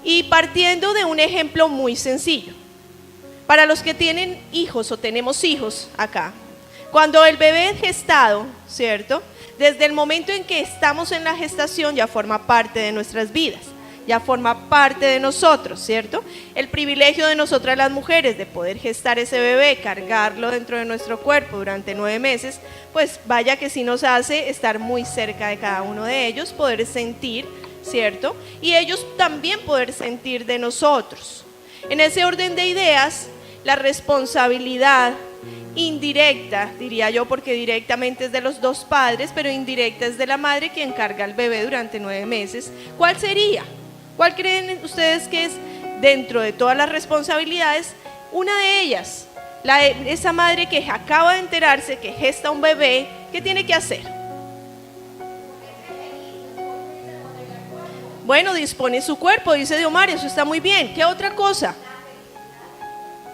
Y partiendo de un ejemplo muy sencillo. Para los que tienen hijos o tenemos hijos acá, cuando el bebé es gestado, ¿cierto? Desde el momento en que estamos en la gestación ya forma parte de nuestras vidas, ya forma parte de nosotros, ¿cierto? El privilegio de nosotras las mujeres de poder gestar ese bebé, cargarlo dentro de nuestro cuerpo durante 9 meses, pues vaya que sí nos hace estar muy cerca de cada uno de ellos, poder sentir, ¿cierto? Y ellos también poder sentir de nosotros. En ese orden de ideas, la responsabilidad indirecta, diría yo, porque directamente es de los dos padres, pero indirecta es de la madre quien carga al bebé durante 9 meses. ¿Cuál sería? ¿Cuál creen ustedes que es, dentro de todas las responsabilidades, una de ellas? Esa madre que acaba de enterarse que gesta un bebé, ¿qué tiene que hacer? Bueno, dispone su cuerpo, dice Diomar, eso está muy bien. ¿Qué otra cosa?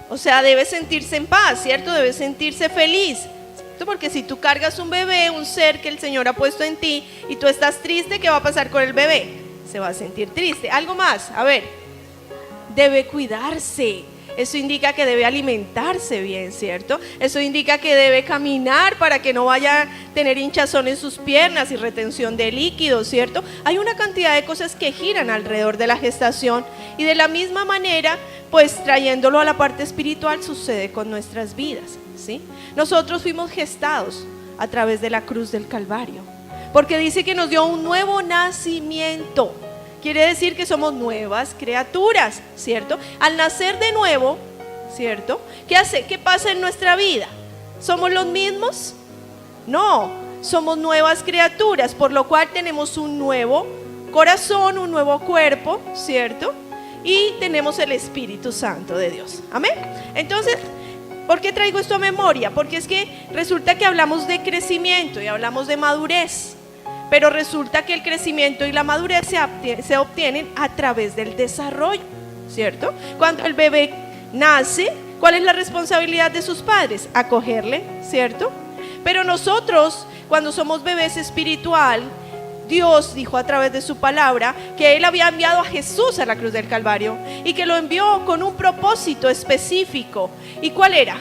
O sea, debe sentirse en paz, ¿cierto? Debe sentirse feliz, ¿cierto? Porque si tú cargas un bebé, un ser que el Señor ha puesto en ti, y tú estás triste, ¿qué va a pasar con el bebé? Se va a sentir triste. Algo más, a ver, debe cuidarse. Eso indica que debe alimentarse bien, ¿cierto? Eso indica que debe caminar para que no vaya a tener hinchazón en sus piernas y retención de líquidos, ¿cierto? Hay una cantidad de cosas que giran alrededor de la gestación y de la misma manera, pues trayéndolo a la parte espiritual sucede con nuestras vidas, ¿sí? Nosotros fuimos gestados a través de la cruz del Calvario, porque dice que nos dio un nuevo nacimiento. Quiere decir que somos nuevas criaturas, ¿cierto? Al nacer de nuevo, ¿cierto? ¿Qué hace? ¿Qué pasa en nuestra vida? ¿Somos los mismos? No, somos nuevas criaturas, por lo cual tenemos un nuevo corazón, un nuevo cuerpo, ¿cierto? Y tenemos el Espíritu Santo de Dios. Amén. Entonces, ¿por qué traigo esto a memoria? Porque es que resulta que hablamos de crecimiento y hablamos de madurez. Pero resulta que el crecimiento y la madurez se obtienen a través del desarrollo, ¿cierto? Cuando el bebé nace, ¿cuál es la responsabilidad de sus padres? Acogerle, ¿cierto? Pero nosotros, cuando somos bebés espiritual, Dios dijo a través de su palabra que Él había enviado a Jesús a la cruz del Calvario y que lo envió con un propósito específico. ¿Y cuál era?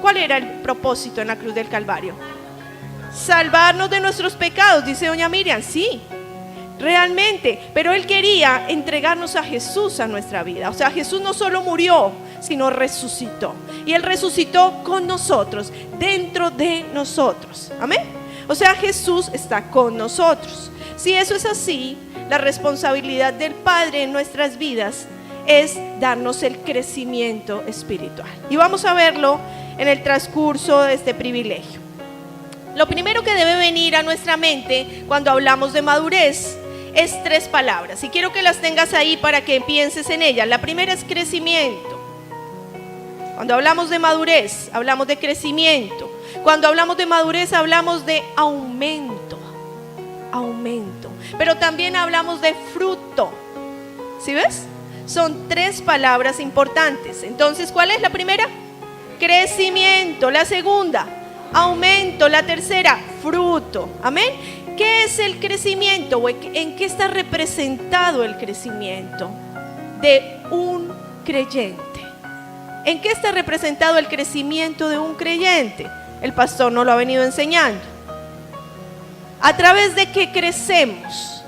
¿Cuál era el propósito en la cruz del Calvario? Salvarnos de nuestros pecados, dice doña Miriam. Sí, realmente, pero Él quería entregarnos a Jesús a nuestra vida. O sea, Jesús no solo murió, sino resucitó. Y Él resucitó con nosotros, dentro de nosotros. Amén. O sea, Jesús está con nosotros. Si eso es así, la responsabilidad del Padre en nuestras vidas es darnos el crecimiento espiritual. Y vamos a verlo en el transcurso de este privilegio. Lo primero que debe venir a nuestra mente cuando hablamos de madurez es 3 palabras. Y quiero que las tengas ahí para que pienses en ellas. La primera es crecimiento. Cuando hablamos de madurez, hablamos de crecimiento. Cuando hablamos de madurez, hablamos de aumento. Aumento. Pero también hablamos de fruto. ¿Sí ves? Son 3 palabras importantes. Entonces, ¿cuál es la primera? Crecimiento. La segunda, aumento. La tercera, fruto. Amén. ¿Qué es el crecimiento? ¿O en qué está representado el crecimiento de un creyente? ¿En qué está representado el crecimiento de un creyente? El pastor nos lo ha venido enseñando. ¿A través de qué crecemos?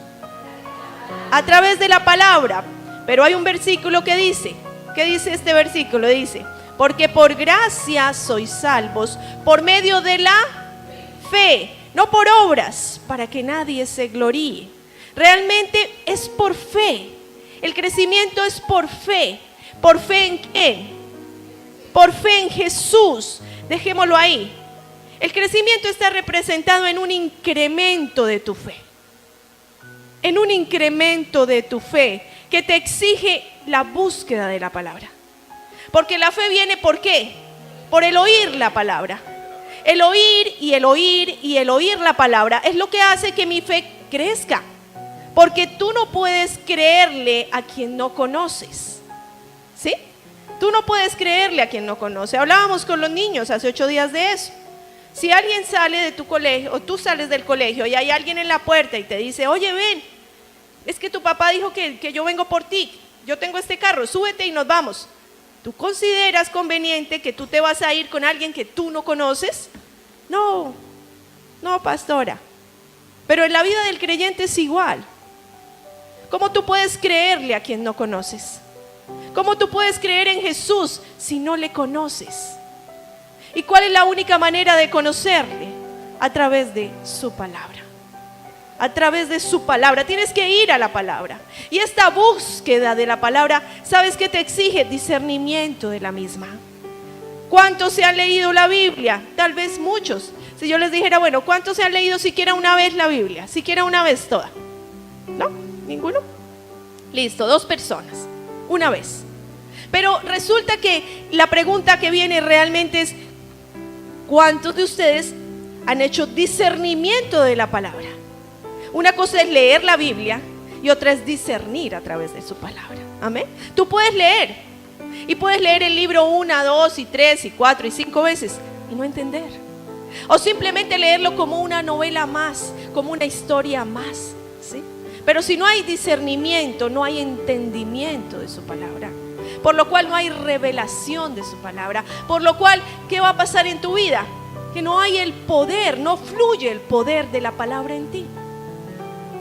A través de la palabra. Pero hay un versículo que dice, ¿qué dice este versículo? Dice: porque por gracia sois salvos por medio de la fe, no por obras, para que nadie se gloríe. Realmente es por fe. El crecimiento es por fe. ¿Por fe en quién? Por fe en Jesús. Dejémoslo ahí. El crecimiento está representado en un incremento de tu fe. En un incremento de tu fe que te exige la búsqueda de la palabra. Porque la fe viene, ¿por qué? Por el oír la palabra. El oír y el oír y el oír la palabra es lo que hace que mi fe crezca. Porque tú no puedes creerle a quien no conoces. ¿Sí? Tú no puedes creerle a quien no conoce. Hablábamos con los niños hace 8 días de eso. Si alguien sale de tu colegio o tú sales del colegio y hay alguien en la puerta y te dice: oye, ven, es que tu papá dijo que yo vengo por ti, yo tengo este carro, súbete y nos vamos. ¿Tú consideras conveniente que tú te vas a ir con alguien que tú no conoces? No, pastora. Pero en la vida del creyente es igual. ¿Cómo tú puedes creerle a quien no conoces? ¿Cómo tú puedes creer en Jesús si no le conoces? ¿Y cuál es la única manera de conocerle? A través de su palabra. A través de su palabra. Tienes que ir a la palabra. Y esta búsqueda de la palabra, ¿sabes qué te exige? Discernimiento de la misma. ¿Cuántos se han leído la Biblia? Tal vez muchos. Si yo les dijera, bueno, ¿cuántos se han leído siquiera una vez la Biblia? Siquiera una vez toda. ¿No? ¿Ninguno? Listo, 2 personas. Una vez. Pero resulta que la pregunta que viene realmente es, ¿cuántos de ustedes han hecho discernimiento de la palabra? Una cosa es leer la Biblia y otra es discernir a través de su palabra. Amén. Tú puedes leer y puedes leer el libro 1, 2 y 3 y 4 y 5 veces y no entender. O simplemente leerlo como una novela más, como una historia más, ¿sí? Pero si no hay discernimiento, no hay entendimiento de su palabra. Por lo cual no hay revelación de su palabra. Por lo cual, ¿qué va a pasar en tu vida? Que no hay el poder, no fluye el poder de la palabra en ti.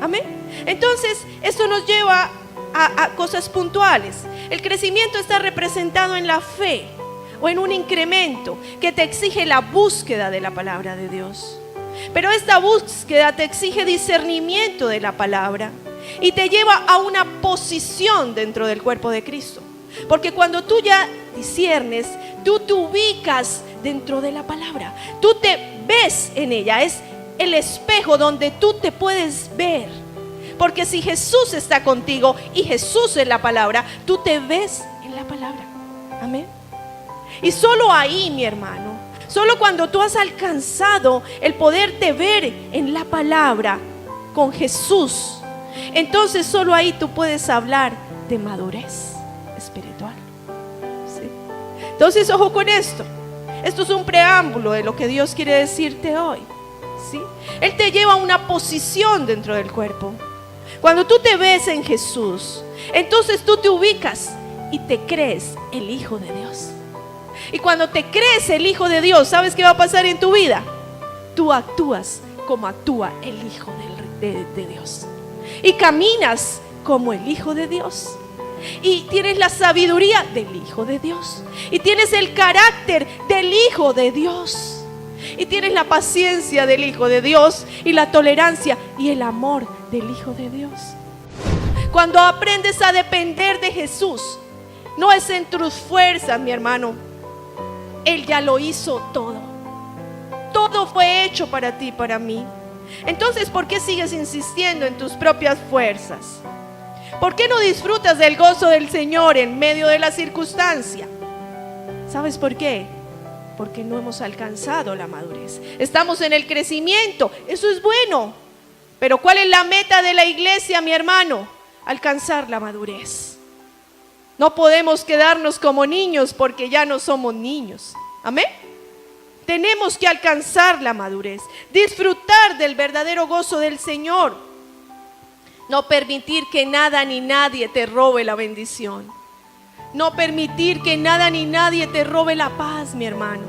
Amén. Entonces, esto nos lleva a cosas puntuales. El crecimiento está representado en la fe o en un incremento que te exige la búsqueda de la palabra de Dios. Pero esta búsqueda te exige discernimiento de la palabra y te lleva a una posición dentro del cuerpo de Cristo. Porque cuando tú ya disciernes, tú te ubicas dentro de la palabra. Tú te ves en ella, es el espejo donde tú te puedes ver. Porque si Jesús está contigo y Jesús es la palabra, tú te ves en la palabra. Amén. Y solo ahí, mi hermano, solo cuando tú has alcanzado el poderte ver en la palabra con Jesús, entonces solo ahí tú puedes hablar de madurez espiritual. ¿Sí? Entonces, ojo con esto. Esto es un preámbulo de lo que Dios quiere decirte hoy. ¿Sí? Él te lleva a una posición dentro del cuerpo. Cuando tú te ves en Jesús, entonces tú te ubicas y te crees el Hijo de Dios. Y cuando te crees el Hijo de Dios, ¿sabes qué va a pasar en tu vida? Tú actúas como actúa el Hijo de Dios. Y caminas como el Hijo de Dios. Y tienes la sabiduría del Hijo de Dios. Y tienes el carácter del Hijo de Dios. Y tienes la paciencia del Hijo de Dios. Y la tolerancia y el amor del Hijo de Dios. Cuando aprendes a depender de Jesús, no es en tus fuerzas, mi hermano. Él ya lo hizo todo. Todo fue hecho para ti, para mí. Entonces, ¿por qué sigues insistiendo en tus propias fuerzas? ¿Por qué no disfrutas del gozo del Señor en medio de la circunstancia? ¿Sabes por qué? Porque no hemos alcanzado la madurez. Estamos en el crecimiento, eso es bueno. Pero ¿cuál es la meta de la iglesia, mi hermano? Alcanzar la madurez. No podemos quedarnos como niños porque ya no somos niños. Amén. Tenemos que alcanzar la madurez, disfrutar del verdadero gozo del Señor. No permitir que nada ni nadie te robe la bendición. No permitir que nada ni nadie te robe la paz, mi hermano.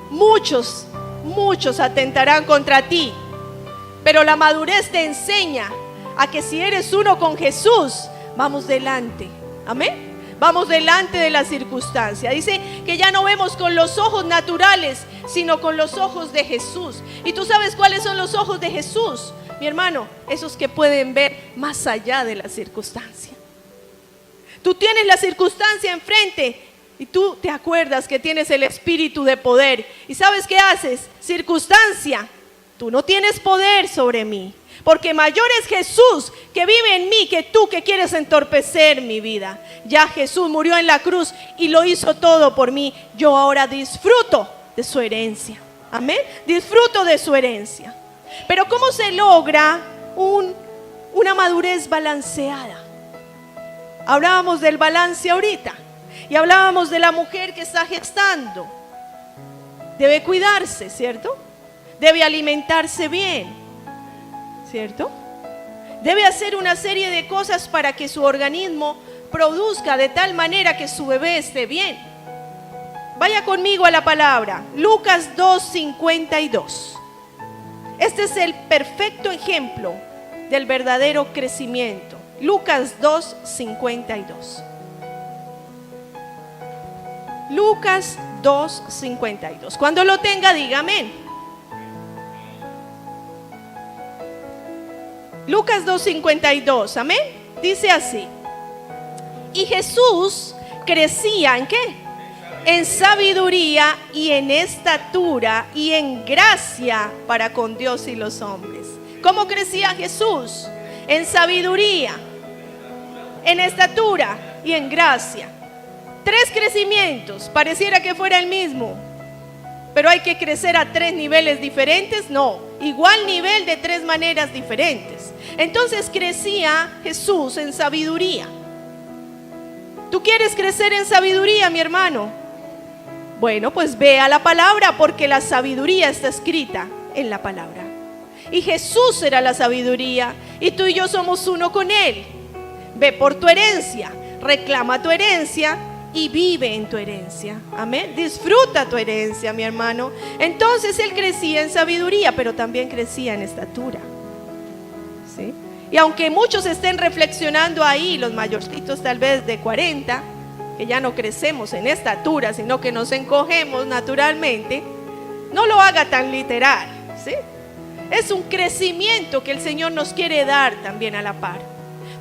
Muchos atentarán contra ti, pero la madurez te enseña a que si eres uno con Jesús, vamos delante. Amén. Vamos delante de la circunstancia. Dice que ya no vemos con los ojos naturales, sino con los ojos de Jesús. ¿Y tú sabes cuáles son los ojos de Jesús, mi hermano? Esos que pueden ver más allá de la circunstancia. Tú tienes la circunstancia enfrente y tú te acuerdas que tienes el espíritu de poder. ¿Y sabes qué haces? Circunstancia, tú no tienes poder sobre mí. Porque mayor es Jesús que vive en mí que tú que quieres entorpecer mi vida. Ya Jesús murió en la cruz y lo hizo todo por mí. Yo ahora disfruto de su herencia. Amén. Disfruto de su herencia. Pero ¿cómo se logra una madurez balanceada? Hablábamos del balance ahorita. Y hablábamos de la mujer que está gestando. Debe cuidarse, ¿cierto? Debe alimentarse bien, ¿cierto? Debe hacer una serie de cosas para que su organismo produzca de tal manera que su bebé esté bien. Vaya conmigo a la palabra, Lucas 2:52. Este es el perfecto ejemplo del verdadero crecimiento. Lucas 2:52. Lucas 2:52. Cuando lo tenga, diga amén. Lucas 2:52, amén. Dice así: y Jesús crecía ¿en qué? En sabiduría y en estatura y en gracia para con Dios y los hombres. ¿Cómo crecía Jesús? En sabiduría, en estatura y en gracia. 3 crecimientos, pareciera que fuera el mismo, pero hay que crecer a 3 niveles diferentes. No, igual nivel de 3 maneras diferentes. Entonces crecía Jesús en sabiduría. ¿Tú quieres crecer en sabiduría, mi hermano? Bueno, pues ve a la palabra, porque la sabiduría está escrita en la palabra. Y Jesús era la sabiduría, y tú y yo somos uno con Él. Ve por tu herencia, reclama tu herencia y vive en tu herencia. Amén. Disfruta tu herencia, mi hermano. Entonces Él crecía en sabiduría, pero también crecía en estatura. ¿Sí? Y aunque muchos estén reflexionando ahí, los mayorcitos tal vez de 40, que ya no crecemos en estatura, sino que nos encogemos naturalmente, no lo haga tan literal, ¿sí? Es un crecimiento que el Señor nos quiere dar también a la par.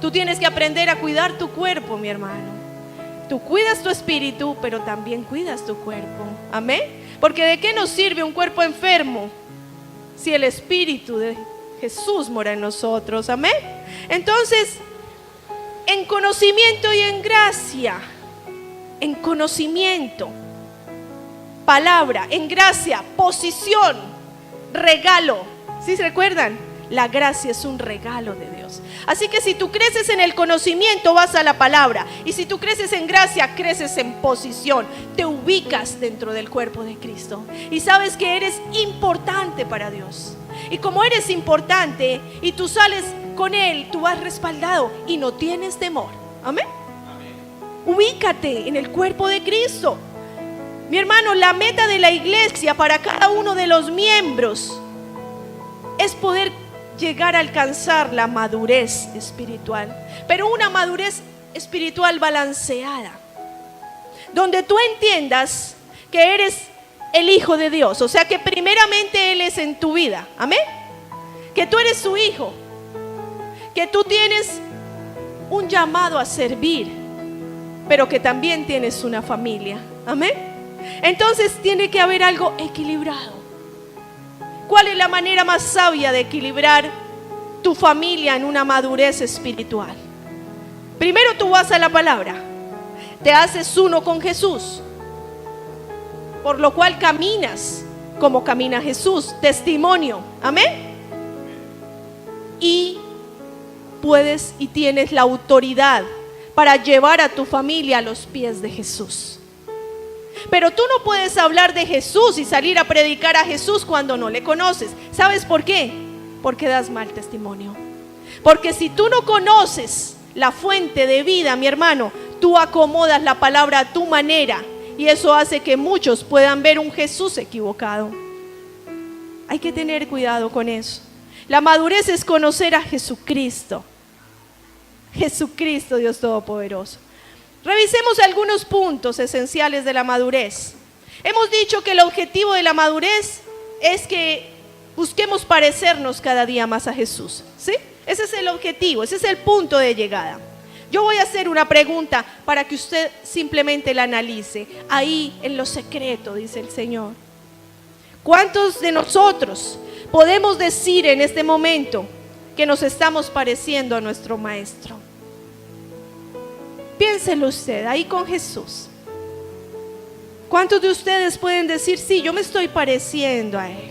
Tú tienes que aprender a cuidar tu cuerpo, mi hermano. Tú cuidas tu espíritu, pero también cuidas tu cuerpo. Amén. Porque ¿de qué nos sirve un cuerpo enfermo si el espíritu de Jesús mora en nosotros? Amén. Entonces, en conocimiento y en gracia. En conocimiento, palabra, en gracia, posición, regalo. ¿Sí se recuerdan? La gracia es un regalo de Dios. Así que si tú creces en el conocimiento, vas a la palabra. Y si tú creces en gracia, creces en posición. Te ubicas dentro del cuerpo de Cristo. Y sabes que eres importante para Dios. Y como eres importante y tú sales con Él, tú vas respaldado y no tienes temor. Amén. Ubícate en el cuerpo de Cristo. Mi hermano, la meta de la iglesia para cada uno de los miembros es poder llegar a alcanzar la madurez espiritual, pero una madurez espiritual balanceada, donde tú entiendas que eres el hijo de Dios, o sea que primeramente Él es en tu vida, amén, que tú eres su hijo, que tú tienes un llamado a servir, pero que también tienes una familia, amén. Entonces tiene que haber algo equilibrado. ¿Cuál es la manera más sabia de equilibrar tu familia en una madurez espiritual? Primero tú vas a la palabra, te haces uno con Jesús, por lo cual caminas como camina Jesús, testimonio, amén. Y puedes y tienes la autoridad para llevar a tu familia a los pies de Jesús. Pero tú no puedes hablar de Jesús y salir a predicar a Jesús cuando no le conoces. ¿Sabes por qué? Porque das mal testimonio. Porque si tú no conoces la fuente de vida, mi hermano, tú acomodas la palabra a tu manera, y eso hace que muchos puedan ver un Jesús equivocado. Hay que tener cuidado con eso. La madurez es conocer a Jesucristo. Jesucristo, Dios Todopoderoso. Revisemos algunos puntos esenciales de la madurez. Hemos dicho que el objetivo de la madurez es que busquemos parecernos cada día más a Jesús, ¿sí? Ese es el objetivo, ese es el punto de llegada. Yo voy a hacer una pregunta para que usted simplemente la analice. Ahí en lo secreto, dice el Señor. ¿Cuántos de nosotros podemos decir en este momento que nos estamos pareciendo a nuestro Maestro? Piénselo usted, ahí con Jesús. ¿Cuántos de ustedes pueden decir, sí, yo me estoy pareciendo a Él?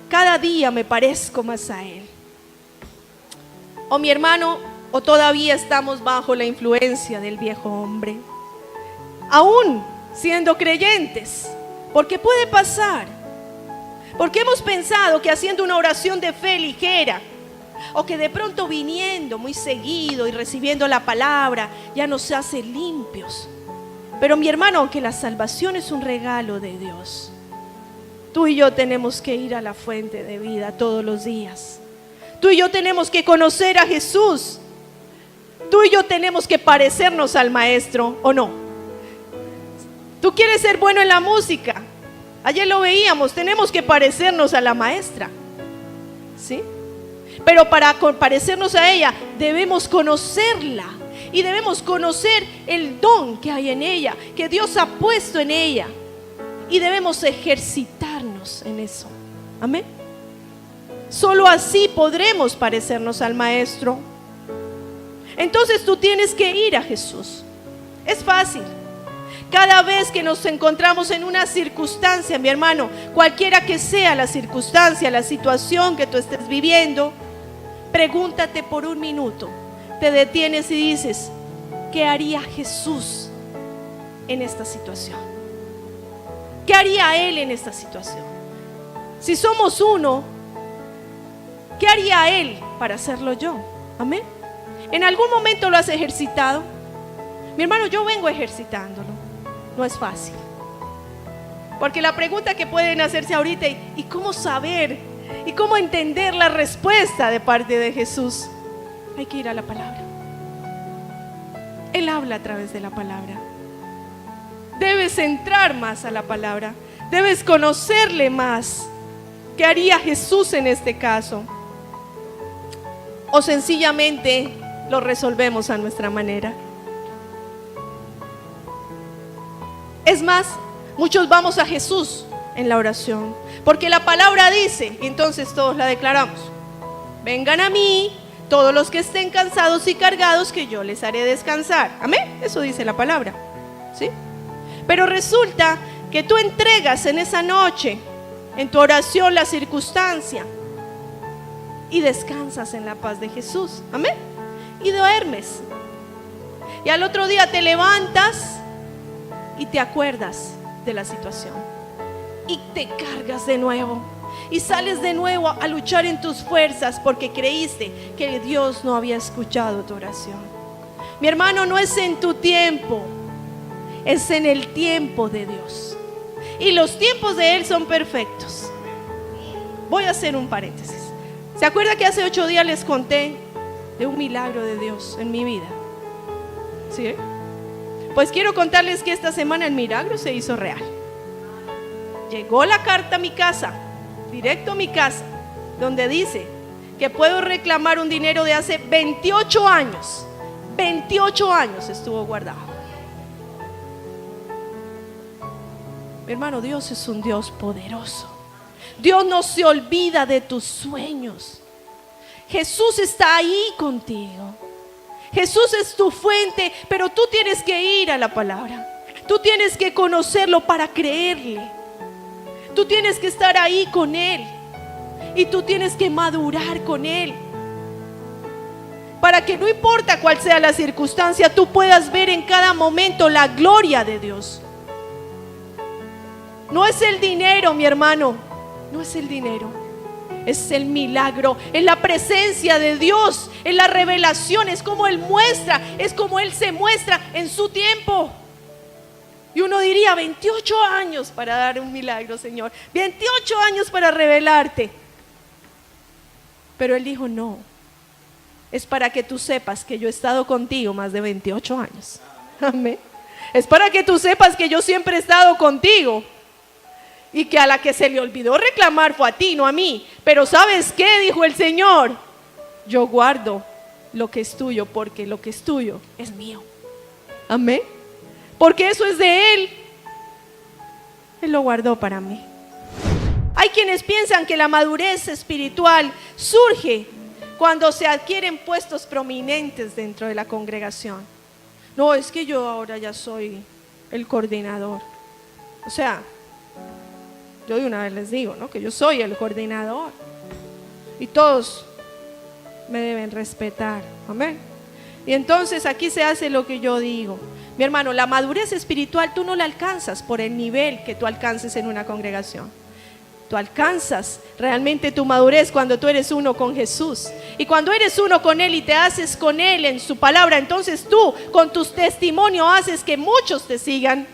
Cada día me parezco más a Él. O mi hermano, o todavía estamos bajo la influencia del viejo hombre, aún siendo creyentes, porque puede pasar. Porque hemos pensado que haciendo una oración de fe ligera, o que de pronto viniendo muy seguido y recibiendo la palabra ya nos hace limpios. Pero mi hermano, aunque la salvación es un regalo de Dios, tú y yo tenemos que ir a la fuente de vida todos los días. Tú y yo tenemos que conocer a Jesús. Tú y yo tenemos que parecernos al Maestro, ¿o no? Tú quieres ser bueno en la música. Ayer lo veíamos, tenemos que parecernos a la maestra, ¿sí? Pero para parecernos a ella debemos conocerla y debemos conocer el don que hay en ella, que Dios ha puesto en ella, y debemos ejercitarnos en eso. Amén. Solo así podremos parecernos al Maestro. Entonces tú tienes que ir a Jesús. Es fácil. Cada vez que nos encontramos en una circunstancia, mi hermano, cualquiera que sea la circunstancia, la situación que tú estés viviendo, pregúntate por un minuto, te detienes y dices, ¿qué haría Jesús en esta situación? ¿Qué haría Él en esta situación? Si somos uno, ¿qué haría Él para hacerlo yo? Amén. ¿En algún momento lo has ejercitado? Mi hermano, yo vengo ejercitándolo. No es fácil, porque la pregunta que pueden hacerse ahorita, ¿y cómo saber? ¿Y cómo entender la respuesta de parte de Jesús? Hay que ir a la palabra. Él habla a través de la palabra. Debes entrar más a la palabra. Debes conocerle más. ¿Qué haría Jesús en este caso? O sencillamente lo resolvemos a nuestra manera. Es más, muchos vamos a Jesús en la oración, porque la palabra dice, y entonces todos la declaramos: vengan a mí todos los que estén cansados y cargados, que yo les haré descansar. Amén, eso dice la palabra, ¿sí? Pero resulta que tú entregas en esa noche, en tu oración, la circunstancia y descansas en la paz de Jesús. Amén. Y duermes, y al otro día te levantas y te acuerdas de la situación y te cargas de nuevo y sales de nuevo a luchar en tus fuerzas, porque creíste que Dios no había escuchado tu oración. Mi hermano, no es en tu tiempo, es en el tiempo de Dios, y los tiempos de Él son perfectos. Voy a hacer un paréntesis. ¿Se acuerda que hace 8 días les conté de un milagro de Dios en mi vida? ¿Sí? Pues quiero contarles que esta semana el milagro se hizo real. Llegó la carta a mi casa, directo a mi casa, donde dice que puedo reclamar un dinero de hace 28 años. 28 años estuvo guardado. Mi hermano, Dios es un Dios poderoso. Dios no se olvida de tus sueños. Jesús está ahí contigo. Jesús es tu fuente, pero tú tienes que ir a la palabra. Tú tienes que conocerlo para creerle. Tú tienes que estar ahí con Él, y tú tienes que madurar con Él, para que no importa cuál sea la circunstancia, tú puedas ver en cada momento la gloria de Dios. No es el dinero, mi hermano, no es el dinero. Es el milagro, es la presencia de Dios, es la revelación, es como Él muestra, es como Él se muestra en su tiempo. Y uno diría, 28 años para dar un milagro, Señor, 28 años para revelarte. Pero Él dijo, no, es para que tú sepas que yo he estado contigo más de 28 años. Amén. Es para que tú sepas que yo siempre he estado contigo, y que a la que se le olvidó reclamar fue a ti, no a mí. Pero ¿sabes qué? Dijo el Señor: yo guardo lo que es tuyo, porque lo que es tuyo es mío. Amén. Porque eso es de Él. Él lo guardó para mí. Hay quienes piensan que la madurez espiritual surge cuando se adquieren puestos prominentes dentro de la congregación. No, es que yo ahora ya soy el coordinador. O sea, yo de una vez les digo, ¿no?, que yo soy el coordinador y todos me deben respetar. Amén. Y entonces aquí se hace lo que yo digo. Mi hermano, la madurez espiritual tú no la alcanzas por el nivel que tú alcances en una congregación. Tú alcanzas realmente tu madurez cuando tú eres uno con Jesús. Y cuando eres uno con Él y te haces con Él en su palabra, entonces tú con tus testimonios haces que muchos te sigan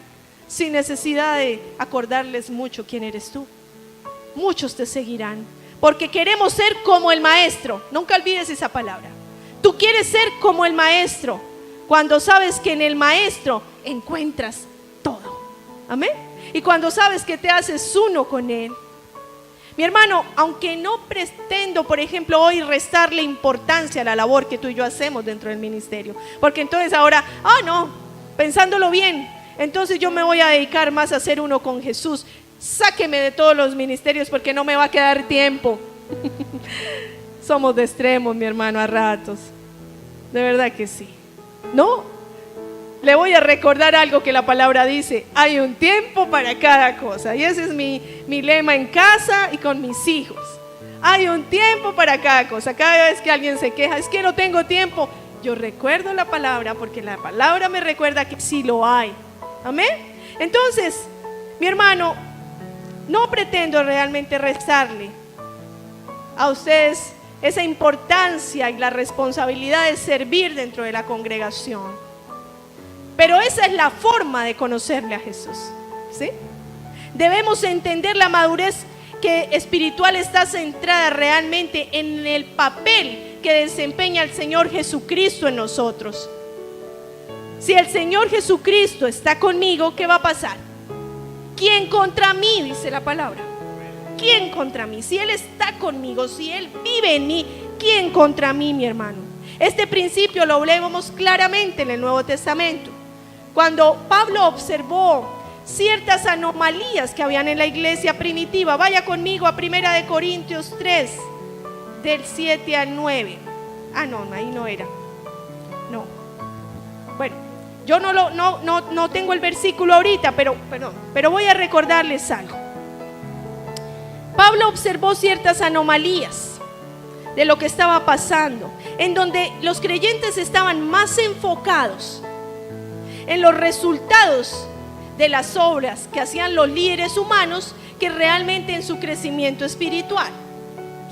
sin necesidad de acordarles mucho quién eres tú. Muchos te seguirán porque queremos ser como el maestro. Nunca olvides esa palabra. Tú quieres ser como el maestro cuando sabes que en el maestro encuentras todo. Amén. Y cuando sabes que te haces uno con Él. Mi hermano, aunque no pretendo, por ejemplo, hoy restarle importancia a la labor que tú y yo hacemos dentro del ministerio, porque entonces ahora, no, pensándolo bien, entonces yo me voy a dedicar más a ser uno con Jesús. Sáqueme de todos los ministerios porque no me va a quedar tiempo. Somos de extremos, mi hermano, a ratos. De verdad que sí. No. Le voy a recordar algo que la palabra dice: hay un tiempo para cada cosa. Y ese es mi lema en casa y con mis hijos. Hay un tiempo para cada cosa. Cada vez que alguien se queja, es que no tengo tiempo, yo recuerdo la palabra, porque la palabra me recuerda que sí lo hay. Amén. Entonces, mi hermano, no pretendo realmente restarle a ustedes esa importancia y la responsabilidad de servir dentro de la congregación. Pero esa es la forma de conocerle a Jesús, ¿sí? Debemos entender la madurez que espiritual está centrada realmente en el papel que desempeña el Señor Jesucristo en nosotros. Si el Señor Jesucristo está conmigo, ¿qué va a pasar? ¿Quién contra mí? Dice la palabra. ¿Quién contra mí? Si Él está conmigo, si Él vive en mí, ¿quién contra mí, mi hermano? Este principio lo vemos claramente en el Nuevo Testamento. Cuando Pablo observó ciertas anomalías que habían en la iglesia primitiva, vaya conmigo a 1 Corintios 3, del 7 al 9. No, ahí no era. No. Bueno, yo no tengo el versículo ahorita, pero voy a recordarles algo. Pablo observó ciertas anomalías de lo que estaba pasando, en donde los creyentes estaban más enfocados en los resultados de las obras que hacían los líderes humanos que realmente en su crecimiento espiritual,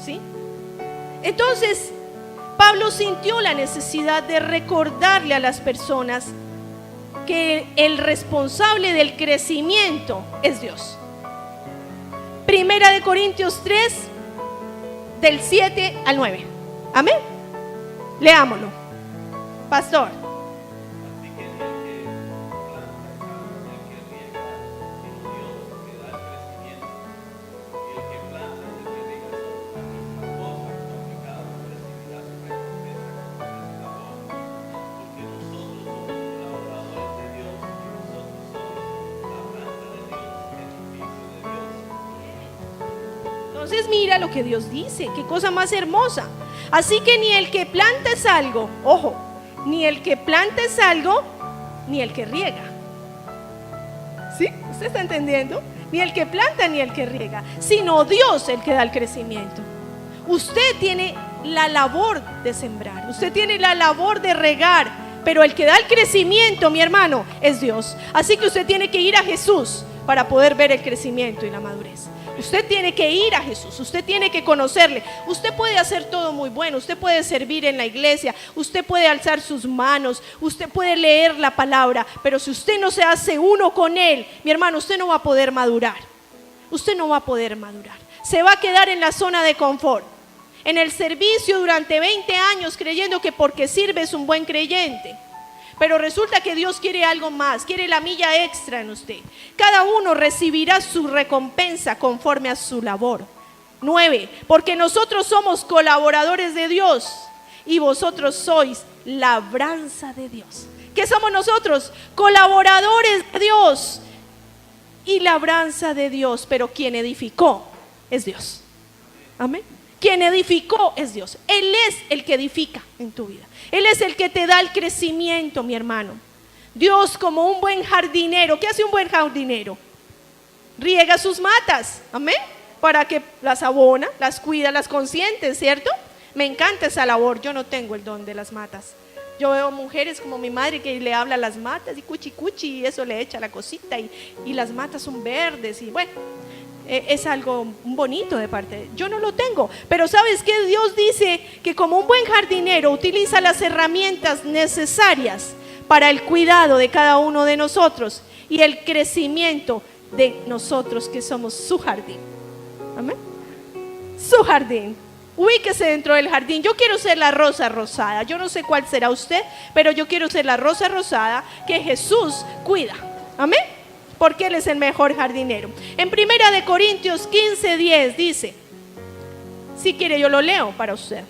¿sí? Entonces, Pablo sintió la necesidad de recordarle a las personas que el responsable del crecimiento es Dios. 1 Corintios 3, del 7 al 9. Amén. Leámoslo, pastor. Entonces mira lo que Dios dice, qué cosa más hermosa. Así que ni el que planta es algo, ojo, ni el que planta es algo, ni el que riega. ¿Sí? ¿Usted está entendiendo? Ni el que planta ni el que riega, sino Dios el que da el crecimiento. Usted tiene la labor de sembrar, usted tiene la labor de regar, pero el que da el crecimiento, mi hermano, es Dios. Así que usted tiene que ir a Jesús para poder ver el crecimiento y la madurez. Usted tiene que ir a Jesús, usted tiene que conocerle. Usted puede hacer todo muy bueno, usted puede servir en la iglesia, usted puede alzar sus manos, usted puede leer la palabra, pero si usted no se hace uno con Él, mi hermano, usted no va a poder madurar. Usted no va a poder madurar. Se va a quedar en la zona de confort, en el servicio durante 20 años creyendo que porque sirve es un buen creyente. Pero resulta que Dios quiere algo más, quiere la milla extra en usted. Cada uno recibirá su recompensa conforme a su labor. 9, porque nosotros somos colaboradores de Dios y vosotros sois labranza de Dios. ¿Qué somos nosotros? Colaboradores de Dios y labranza de Dios, pero quien edificó es Dios. Amén. Quien edificó es Dios. Él es el que edifica en tu vida. Él es el que te da el crecimiento, mi hermano. Dios, como un buen jardinero. ¿Qué hace un buen jardinero? Riega sus matas, amén, para que las abona, las cuida, las consiente, ¿cierto? Me encanta esa labor. Yo no tengo el don de las matas. Yo veo mujeres como mi madre que le habla a las matas y cuchi cuchi y eso le echa la cosita y las matas son verdes y bueno, es algo bonito de parte. Yo no lo tengo, pero ¿sabes qué? Dios dice que como un buen jardinero utiliza las herramientas necesarias para el cuidado de cada uno de nosotros y el crecimiento de nosotros que somos su jardín. Amén. Su jardín. Ubíquese dentro del jardín. Yo quiero ser la rosa rosada. Yo no sé cuál será usted, pero yo quiero ser la rosa rosada que Jesús cuida. Amén. Porque Él es el mejor jardinero. En 1 Corintios 15:10 dice, si quiere yo lo leo para usted.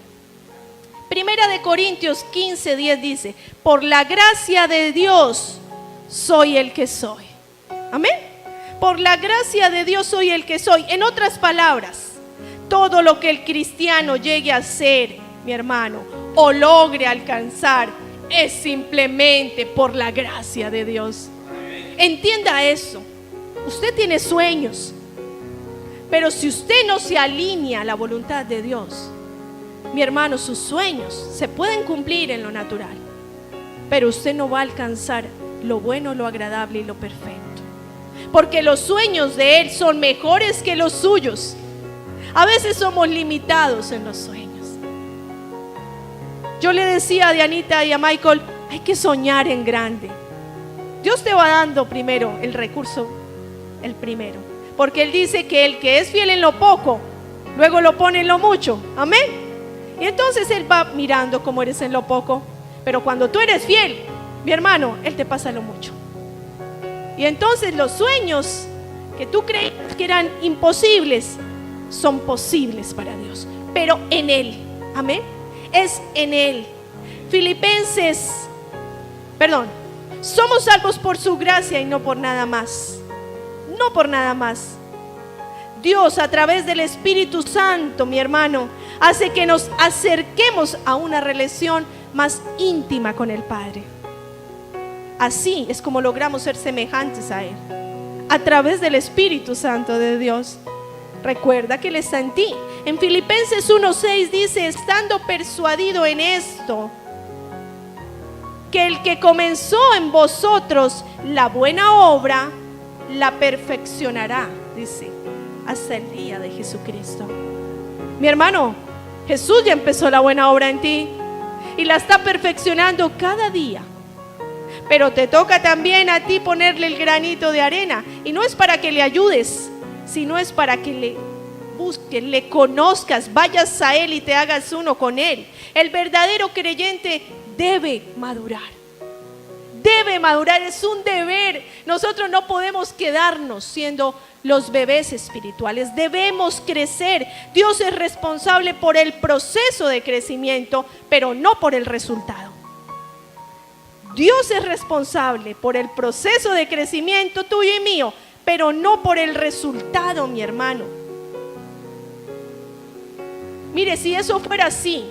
1 Corintios 15:10 dice, por la gracia de Dios soy el que soy. Amén. Por la gracia de Dios soy el que soy. En otras palabras, todo lo que el cristiano llegue a ser, mi hermano, o logre alcanzar, es simplemente por la gracia de Dios. Entienda eso. Usted tiene sueños, pero si usted no se alinea a la voluntad de Dios, mi hermano, sus sueños se pueden cumplir en lo natural, pero usted no va a alcanzar lo bueno, lo agradable y lo perfecto, porque los sueños de Él son mejores que los suyos. A veces somos limitados en los sueños. Yo le decía a Dianita y a Michael, hay que soñar en grande. Dios te va dando primero el recurso, el primero, porque Él dice que el que es fiel en lo poco, luego lo pone en lo mucho. Amén. Y entonces Él va mirando cómo eres en lo poco, pero cuando tú eres fiel, mi hermano, Él te pasa lo mucho. Y entonces los sueños que tú creías que eran imposibles son posibles para Dios, pero en Él. Amén. Es en Él. Somos salvos por su gracia y no por nada más. No por nada más. Dios, a través del Espíritu Santo, mi hermano, hace que nos acerquemos a una relación más íntima con el Padre. Así es como logramos ser semejantes a Él, a través del Espíritu Santo de Dios. Recuerda que Él está en ti. En Filipenses 1:6 dice, estando persuadido en esto, que el que comenzó en vosotros la buena obra, la perfeccionará, dice, hasta el día de Jesucristo. Mi hermano, Jesús ya empezó la buena obra en ti y la está perfeccionando cada día. Pero te toca también a ti ponerle el granito de arena. Y no es para que le ayudes, sino es para que le busques, le conozcas, vayas a Él y te hagas uno con Él. El verdadero creyente debe madurar. Debe madurar, es un deber. Nosotros no podemos quedarnos siendo los bebés espirituales. Debemos crecer. Dios es responsable por el proceso de crecimiento, pero no por el resultado. Dios es responsable por el proceso de crecimiento tuyo y mío, pero no por el resultado, mi hermano. Mire, si eso fuera así,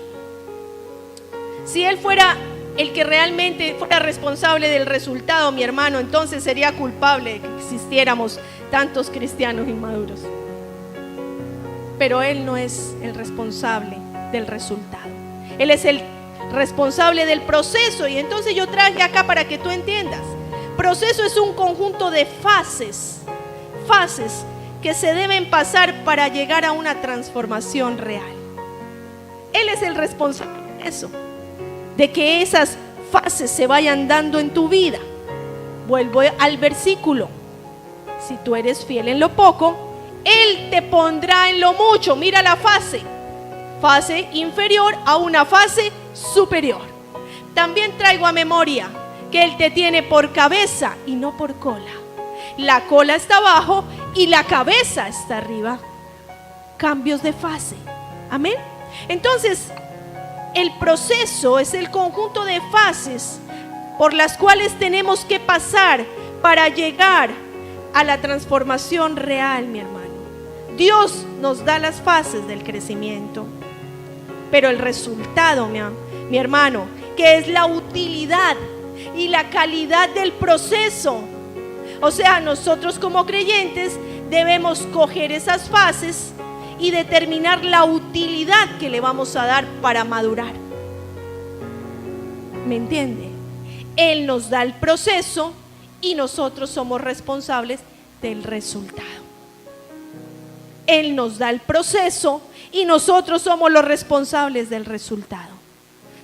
si Él fuera el que realmente fuera responsable del resultado, mi hermano, entonces sería culpable de que existiéramos tantos cristianos inmaduros. Pero Él no es el responsable del resultado. Él es el responsable del proceso. Y entonces yo traje acá para que tú entiendas. Proceso es un conjunto de fases que se deben pasar para llegar a una transformación real. Él es el responsable de eso, de que esas fases se vayan dando en tu vida. Vuelvo al versículo. Si tú eres fiel en lo poco, Él te pondrá en lo mucho. Mira la fase inferior a una fase superior. También traigo a memoria que Él te tiene por cabeza y no por cola. La cola está abajo y la cabeza está arriba. Cambios de fase. Amén. Entonces, el proceso es el conjunto de fases por las cuales tenemos que pasar para llegar a la transformación real, mi hermano. Dios nos da las fases del crecimiento, pero el resultado, mi hermano, que es la utilidad y la calidad del proceso. O sea, nosotros como creyentes debemos coger esas fases y determinar la utilidad que le vamos a dar para madurar. ¿Me entiende? Él nos da el proceso y nosotros somos responsables del resultado. Él nos da el proceso y nosotros somos los responsables del resultado.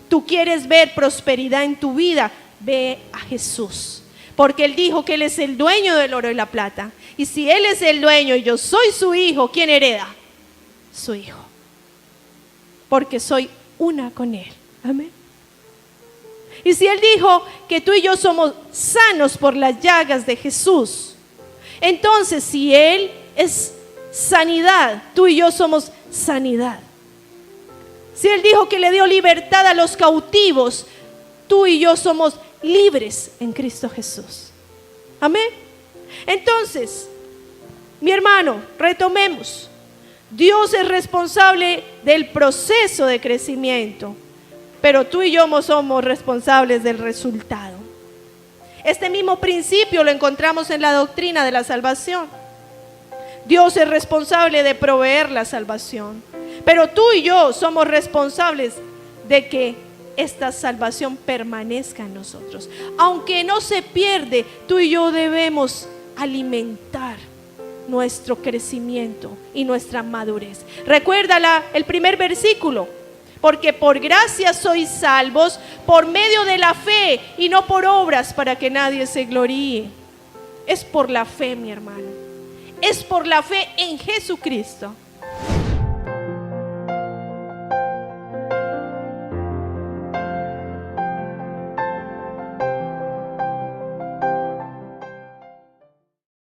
Tú quieres ver prosperidad en tu vida, ve a Jesús, porque Él dijo que Él es el dueño del oro y la plata. Y si Él es el dueño y yo soy su hijo, ¿quién hereda? Su hijo, porque soy una con Él. Amén. Y si Él dijo que tú y yo somos sanos por las llagas de Jesús, entonces si Él es sanidad, tú y yo somos sanidad. Si Él dijo que le dio libertad a los cautivos, tú y yo somos libres en Cristo Jesús. Amén. Entonces, mi hermano, retomemos. Dios es responsable del proceso de crecimiento, pero tú y yo somos responsables del resultado. Este mismo principio lo encontramos en la doctrina de la salvación. Dios es responsable de proveer la salvación, pero tú y yo somos responsables de que esta salvación permanezca en nosotros. Aunque no se pierde, tú y yo debemos alimentar nuestro crecimiento y nuestra madurez. Recuérdala el primer versículo: porque por gracia sois salvos por medio de la fe y no por obras, para que nadie se gloríe. Es por la fe, mi hermano. Es por la fe en Jesucristo.